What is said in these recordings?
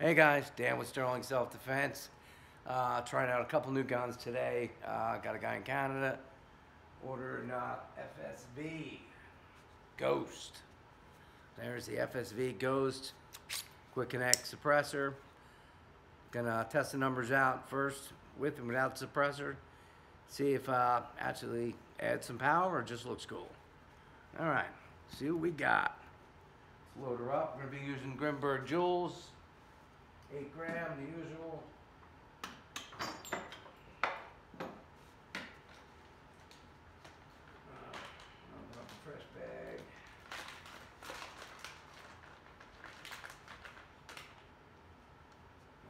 Hey guys, Dan with Sterling Self Defense. Trying out a couple new guns today. Got a guy in Canada ordering FSV Ghost. There's the FSV Ghost Quick Connect suppressor. Gonna test the numbers out first with and without the suppressor. See if actually adds some power or just looks cool. All right, see what we got. Let's load her up. We're gonna be using Grimberg Joules. 8 gram, the usual. Open up a fresh bag.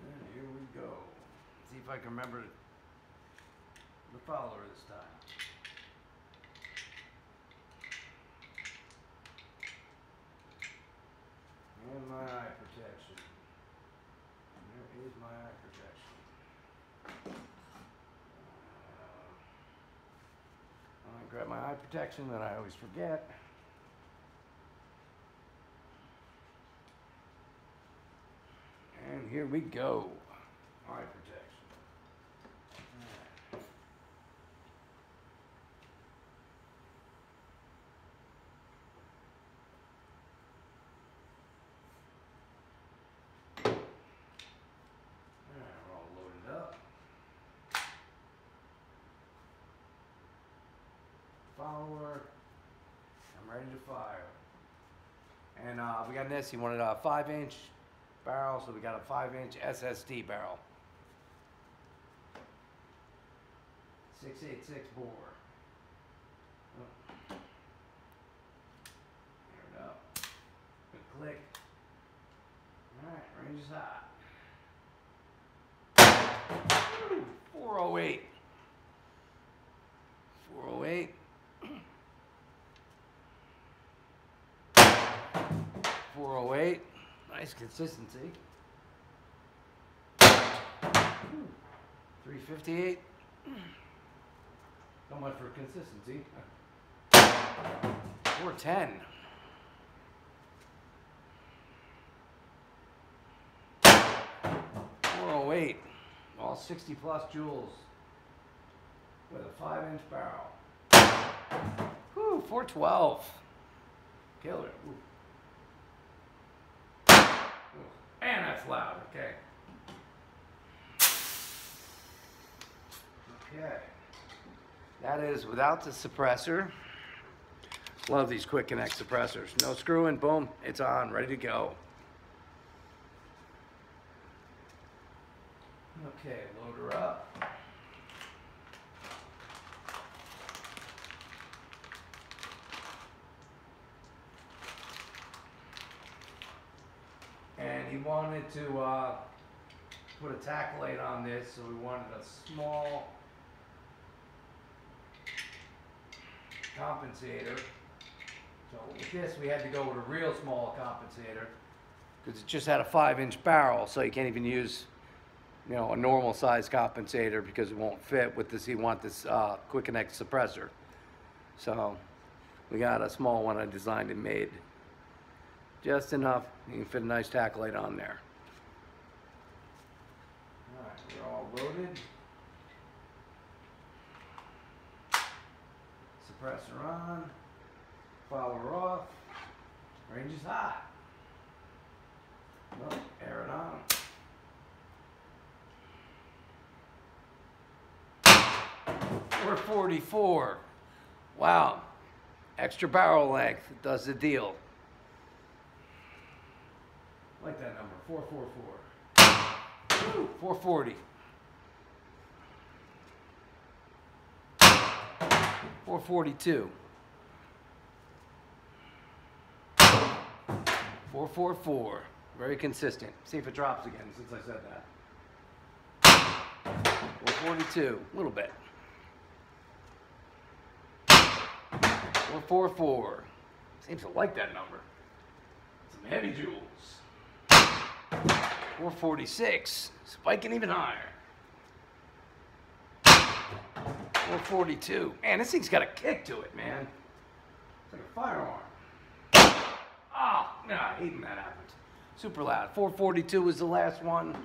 And here we go. See if I can remember the follower this time. And my eye protection. There is my eye protection. I grab my eye protection that I always forget. And here we go. Eye protection. Follower. I'm ready to fire. And we got this. He wanted a 5-inch barrel, so we got a 5-inch SST barrel. 6.86 bore. Oh. There we go. Good click. All right, range is hot. 408. 408. 408, nice consistency. 358, not much for consistency. 410. 408, all 60 plus joules with a 5-inch barrel. Whew, 412, killer. Ooh. And that's loud, okay. Okay. That is without the suppressor. Love these Quick Connect suppressors. No screwing, boom, it's on, ready to go. Okay, load her up. And he wanted to put a tack light on this, so we wanted a small compensator. So with this, we had to go with a real small compensator because it just had a 5-inch barrel, so you can't even use, you know, a normal size compensator because it won't fit with this. You want this Quick Connect suppressor. So we got a small one I designed and made. Just enough, you can fit a nice tack light on there. All right, we're all loaded. Suppressor on, follower off, range is hot. Well, air it on. We're 44. Wow, extra barrel length does the deal. I like that number, 444. Woo, 440. 442. 444. Very consistent. See if it drops again since I said that. 442. A little bit. 444. Seems to like that number. Some heavy joules. 446, spiking even higher. 442. Man, this thing's got a kick to it, man. It's like a firearm. Oh, no, I hate when that happens. Super loud. 442 was the last one.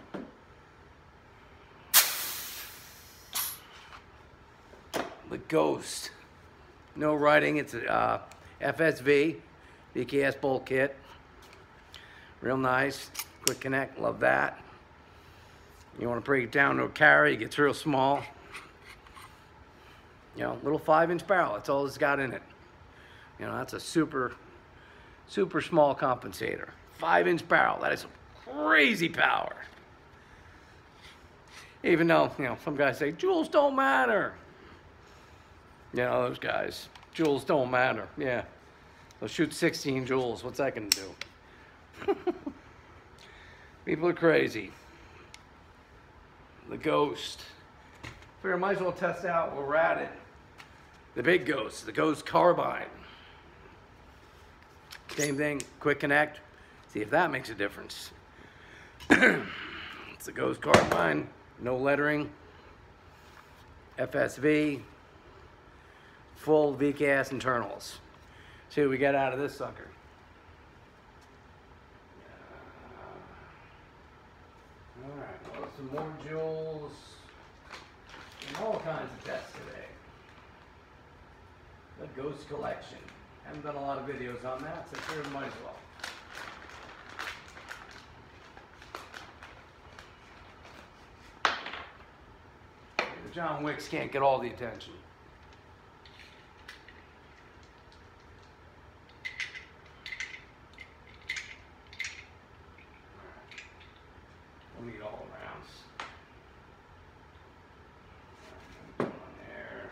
The Ghost. No writing. It's a FSV, VKS bolt kit. Real nice. Quick connect. Love that. You want to break it down to a carry, it gets real small. You know, little 5-inch barrel. That's all it's got in it. You know, that's a super small compensator. 5-inch barrel. That is some crazy power. Even though, you know, some guys say, joules don't matter. You know, those guys. Joules don't matter. Yeah. They'll shoot 16 joules. What's that going to do? People are crazy. The Ghost. Figure might as well test out while we're at it. The big Ghost. The Ghost Carbine. Same thing. Quick connect. See if that makes a difference. It's the Ghost Carbine. No lettering. FSV. Full VKS internals. See what we get out of this sucker. Alright, well, some more joules. And all kinds of tests today. The Ghost Collection. Haven't done a lot of videos on that, so sure might as well. The John Wicks can't get all the attention. We'll need all rounds. On there.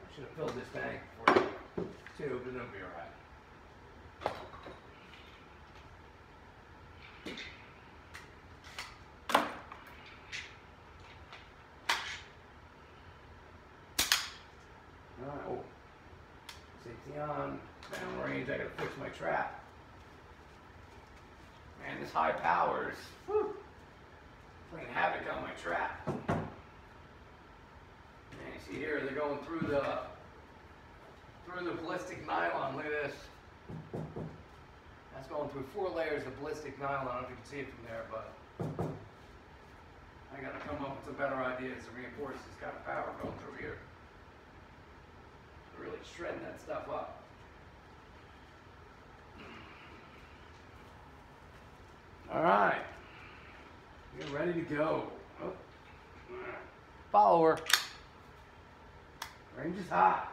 I should have filled this tank for two, but it'll be alright. Alright, oh. Safety on. Down range, I gotta fix my trap. Man, this high powers. Whew. Playing havoc on my trap. And you see here, they're going through the ballistic nylon. Look at this. That's going through 4 layers of ballistic nylon. I don't know if you can see it from there, but I gotta come up with some better ideas to reinforce this kind of power going through here. Really shredding that stuff up. All right. Get ready to go. Oh. Follower. Range is hot.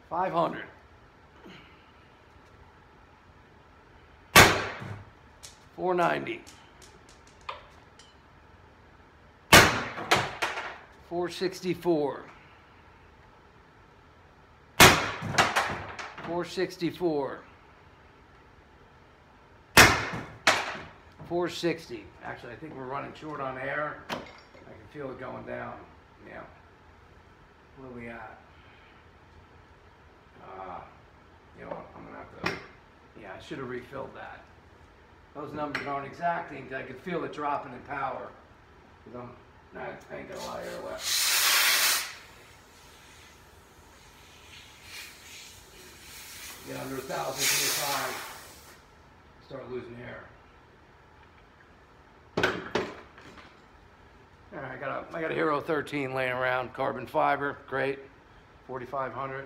500. 490. 464. 464. 460. Actually, I think we're running short on air. I can feel it going down. Yeah. What are we at? You know what? I'm going to have to... Yeah, I should have refilled that. Those numbers aren't exacting. I can feel it dropping in power. Because I ain't got a lot of air left. Get under 1,025. Start losing air. All right, I got a Hero 13 laying around, carbon fiber, great, 4,500.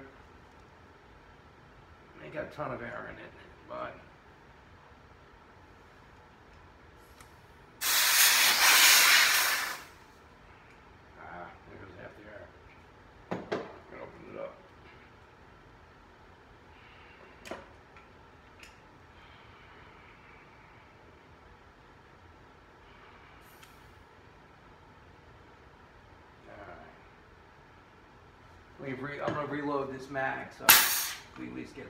Ain't got a ton of air in it, but there goes half the air. Gotta open it up. I'm going to reload this mag so we at least get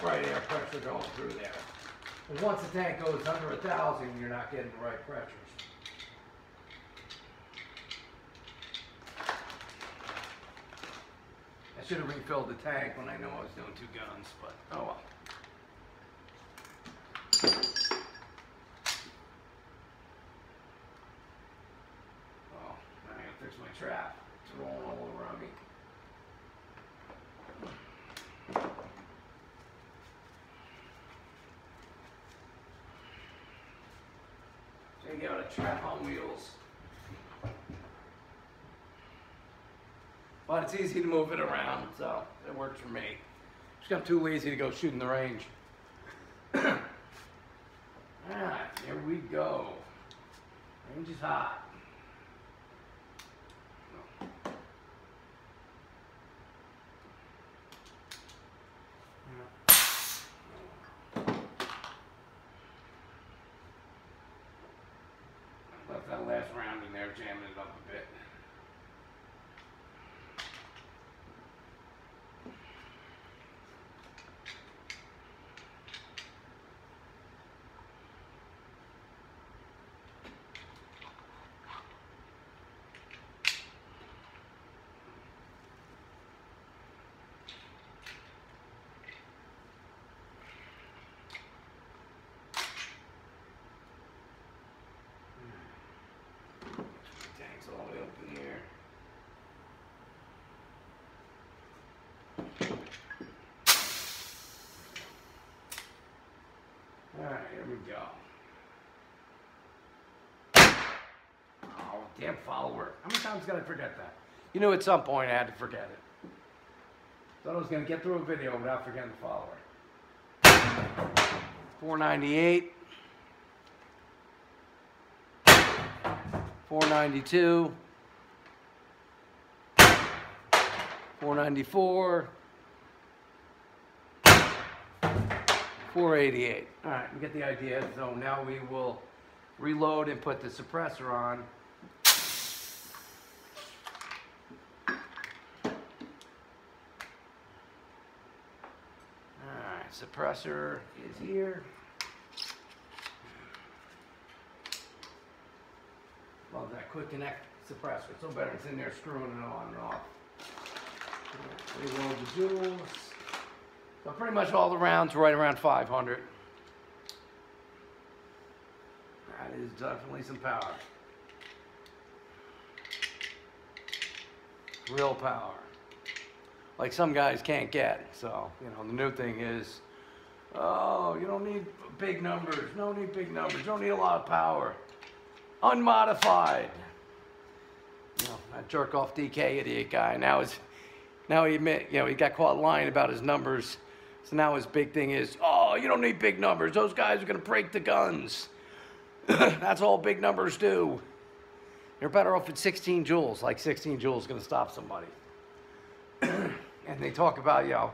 the right air pressure going through there. And once the tank goes under 1,000, you're not getting the right pressures. I should have refilled the tank when I knew I was doing 2 guns, but oh well. Fix my trap. It's rolling all over on me. be able to trap on wheels. But it's easy to move it around, so it works for me. Just got too lazy to go shoot in the range. Alright, here we go. Range is hot. Left that last round in there, jamming it up a bit. Tanks all the way up in here. Alright, here we go. Oh, damn follower. How many times did I forget that? You knew at some point I had to forget it. Thought I was going to get through a video without forgetting the follower. 498. 492. 494. 488. All right, we get the idea. So now we will reload and put the suppressor on. All right, suppressor is here. Love that quick connect suppressor. It's so better it's in there screwing it on and off. Reload the jewels. So pretty much all the rounds right around 500. That is definitely some power. Real power. Like some guys can't get. So, you know, the new thing is, oh, you don't need big numbers. You don't need big numbers. You don't need a lot of power. Unmodified. You know, that jerk off DK idiot guy. Now he admit, you know, he got caught lying about his numbers. So now his big thing is, oh, you don't need big numbers. Those guys are going to break the guns. That's all big numbers do. You're better off at 16 joules. Like 16 joules is going to stop somebody. And they talk about, you know,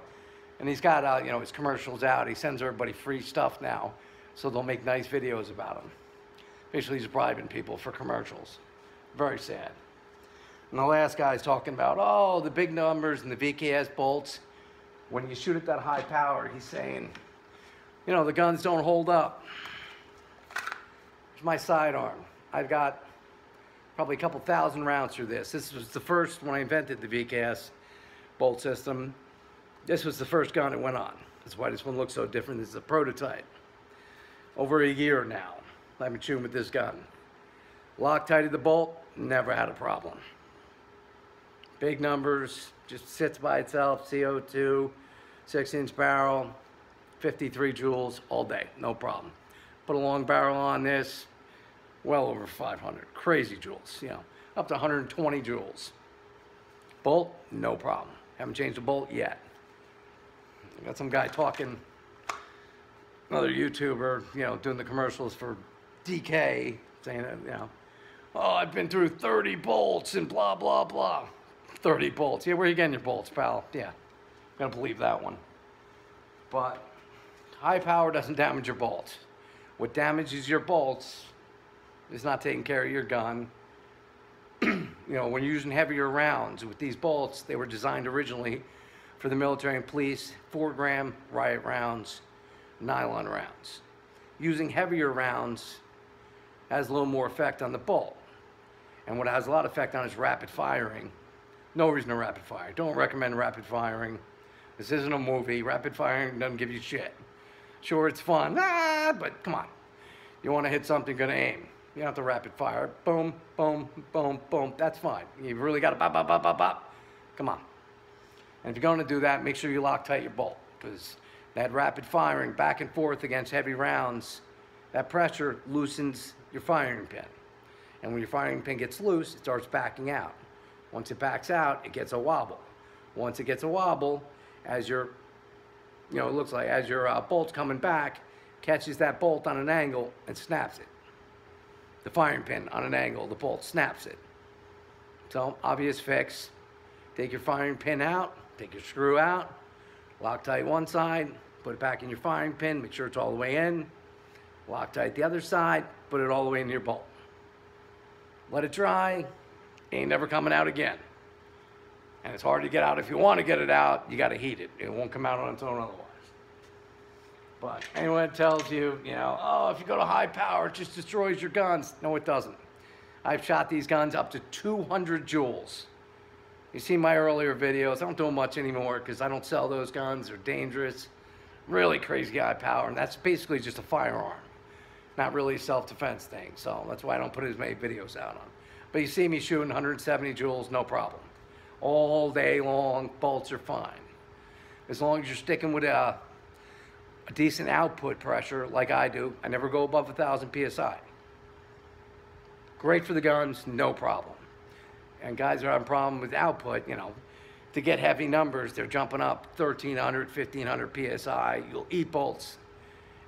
and he's got, you know, his commercials out. He sends everybody free stuff now. So they'll make nice videos about him. Basically, he's bribing people for commercials. Very sad. And the last guy's talking about, oh, the big numbers and the VKS bolts. When you shoot at that high power, he's saying, you know, the guns don't hold up. Here's my sidearm. I've got probably a couple thousand rounds through this. This was the first, when I invented the VKS bolt system, this was the first gun it went on. That's why this one looks so different. This is a prototype. Over a year now, I've been shooting with this gun. Loctited the bolt, never had a problem. Big numbers, just sits by itself, CO2, 6-inch barrel, 53 joules all day, no problem. Put a long barrel on this, well over 500, crazy joules, you know, up to 120 joules. Bolt, no problem. Haven't changed the bolt yet. I got some guy talking, another YouTuber, you know, doing the commercials for DK, saying that, you know, oh, I've been through 30 bolts and blah, blah, blah. 30 bolts. Yeah, where are you getting your bolts, pal? Yeah, gonna believe that one. But high power doesn't damage your bolts. What damages your bolts is not taking care of your gun. You know, when you're using heavier rounds with these bolts, they were designed originally for the military and police, 4-gram riot rounds, nylon rounds. Using heavier rounds has a little more effect on the bolt. And what has a lot of effect on is rapid firing. No reason to rapid fire. Don't recommend rapid firing. This isn't a movie. Rapid firing doesn't give you shit. Sure, it's fun, but come on. You want to hit something, gonna aim. You don't have to rapid fire. Boom, boom, boom, boom. That's fine. You've really got to bop, bop, bop, bop, bop. Come on. And if you're going to do that, make sure you lock tight your bolt, because that rapid firing back and forth against heavy rounds That pressure loosens your firing pin. And when your firing pin gets loose, it starts backing out. Once it backs out, it gets a wobble. Once it gets a wobble, as your, it looks like as your bolt's coming back, catches that bolt on an angle and snaps it. The firing pin on an angle, the bolt snaps it. So, obvious fix. Take your firing pin out, take your screw out, Loctite one side, put it back in your firing pin, make sure it's all the way in. Loctite the other side, put it all the way in your bolt. Let it dry, ain't never coming out again. And it's hard to get out. If you want to get it out, you got to heat it. It won't come out on its own otherwise. But anyone that tells you, oh, if you go to high power, it just destroys your guns. No, it doesn't. I've shot these guns up to 200 joules. You see my earlier videos. I don't do them much anymore because I don't sell those guns. They're dangerous. Really crazy high power. And that's basically just a firearm. Not really a self-defense thing. So that's why I don't put as many videos out on. But you see me shooting 170 joules, no problem. All day long, bolts are fine. As long as you're sticking with a decent output pressure like I do. I never go above 1,000 PSI. Great for the guns, no problem. And guys are having a problem with output, to get heavy numbers, they're jumping up 1,300, 1,500 PSI. You'll eat bolts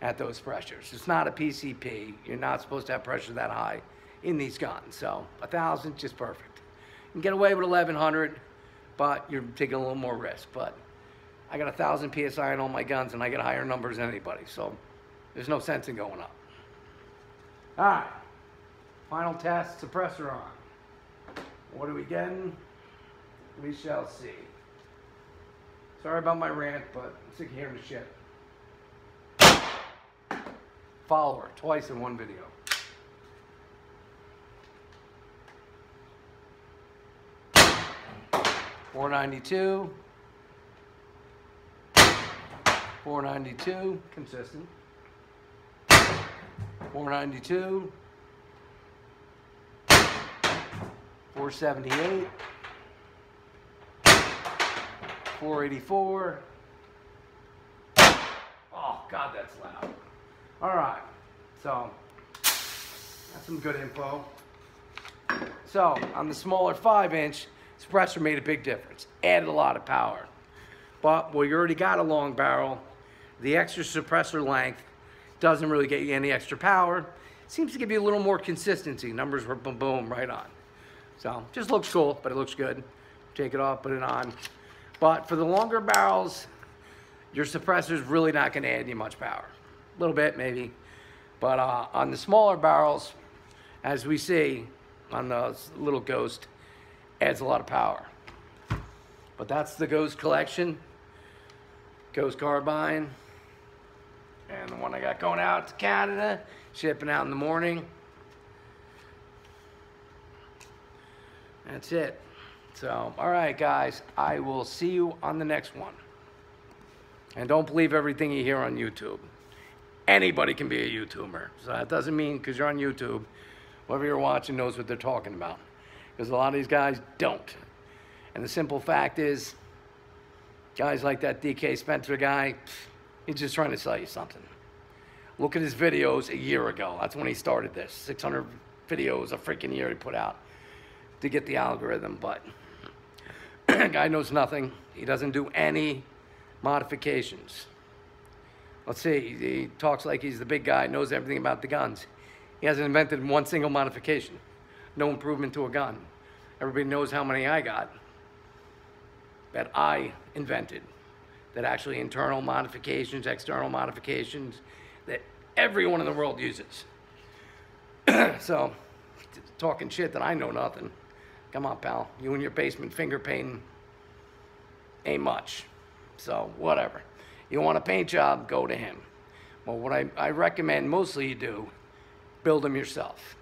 at those pressures. It's not a PCP. You're not supposed to have pressure that high in these guns. So 1,000, just perfect. You can get away with 1,100, but you're taking a little more risk. But I got 1,000 PSI on all my guns, and I get higher numbers than anybody. So there's no sense in going up. All right. Final test, suppressor on. What are we getting? We shall see. Sorry about my rant, but I'm sick of hearing the shit. Follower, twice in one video. .492. 492, consistent. 492. 478. 484. Oh, God, that's loud. All right, so that's some good info. So on the smaller 5-inch, suppressor made a big difference. Added a lot of power. But well, you already got a long barrel. The extra suppressor length doesn't really get you any extra power. It seems to give you a little more consistency. Numbers were boom, boom, right on. So just looks cool, but it looks good. Take it off, put it on. But for the longer barrels, your suppressor's really not going to add you much power. A little bit, maybe. But on the smaller barrels, as we see on the little Ghost, adds a lot of power. But that's the Ghost collection. Ghost carbine. And the one I got going out to Canada, shipping out in the morning. That's it. So, all right, guys, I will see you on the next one. And don't believe everything you hear on YouTube. Anybody can be a YouTuber. So that doesn't mean because you're on YouTube, whoever you're watching knows what they're talking about. Because a lot of these guys don't. And the simple fact is, guys like that DK Spencer guy, he's just trying to sell you something. Look at his videos a year ago. That's when he started this. 600 videos a freaking year he put out to get the algorithm. But guy knows nothing. He doesn't do any modifications. Let's see, he talks like he's the big guy, knows everything about the guns. He hasn't invented one single modification. No improvement to a gun. Everybody knows how many I got that I invented. That actually internal modifications, external modifications, that everyone in the world uses. So, talking shit that I know nothing. Come on, pal. You in your basement finger painting ain't much. So, whatever. You want a paint job, go to him. Well, what I recommend mostly you do, build them yourself.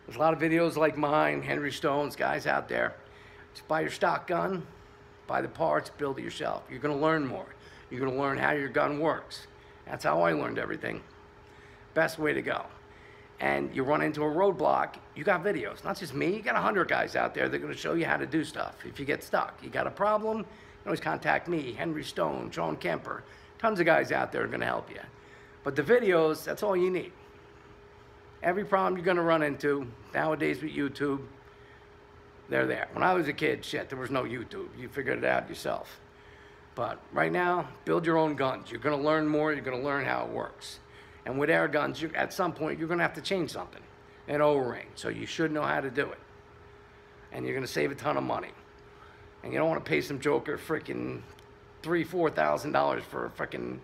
There's a lot of videos like mine, Henry Stone's, guys out there. Just buy your stock gun, buy the parts, build it yourself. You're going to learn more. You're going to learn how your gun works. That's how I learned everything. Best way to go. And you run into a roadblock, you got videos. Not just me, you got 100 guys out there that are going to show you how to do stuff. If you get stuck, you got a problem, you can always contact me, Henry Stone, Sean Kemper. Tons of guys out there are going to help you. But the videos, that's all you need. Every problem you're gonna run into nowadays with YouTube, they're there. When I was a kid, shit, there was no YouTube. You figured it out yourself. But right now, build your own guns. You're gonna learn more, you're gonna learn how it works. And with air guns, at some point, you're gonna have to change something. An O-ring, so you should know how to do it. And you're gonna save a ton of money. And you don't wanna pay some joker freaking $3,000, $4,000 for a freaking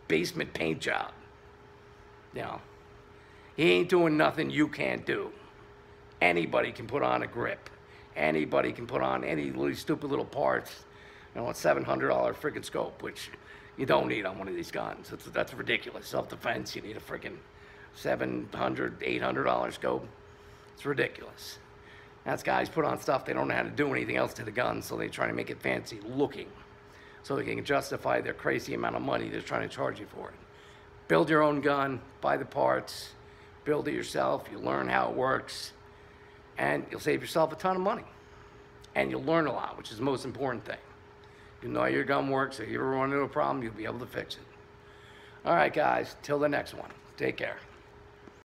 basement paint job. You know, he ain't doing nothing you can't do. Anybody can put on a grip. Anybody can put on any little stupid little parts. You know, a $700 freaking scope, which you don't need on one of these guns. That's ridiculous. Self-defense, you need a freaking $700, $800 scope. It's ridiculous. That's guys put on stuff they don't know how to do anything else to the gun, so they try to make it fancy looking, so they can justify their crazy amount of money they're trying to charge you for it. Build your own gun, buy the parts, build it yourself, you learn how it works, and you'll save yourself a ton of money. And you'll learn a lot, which is the most important thing. You know how your gun works, so if you ever run into a problem, you'll be able to fix it. All right, guys, till the next one. Take care.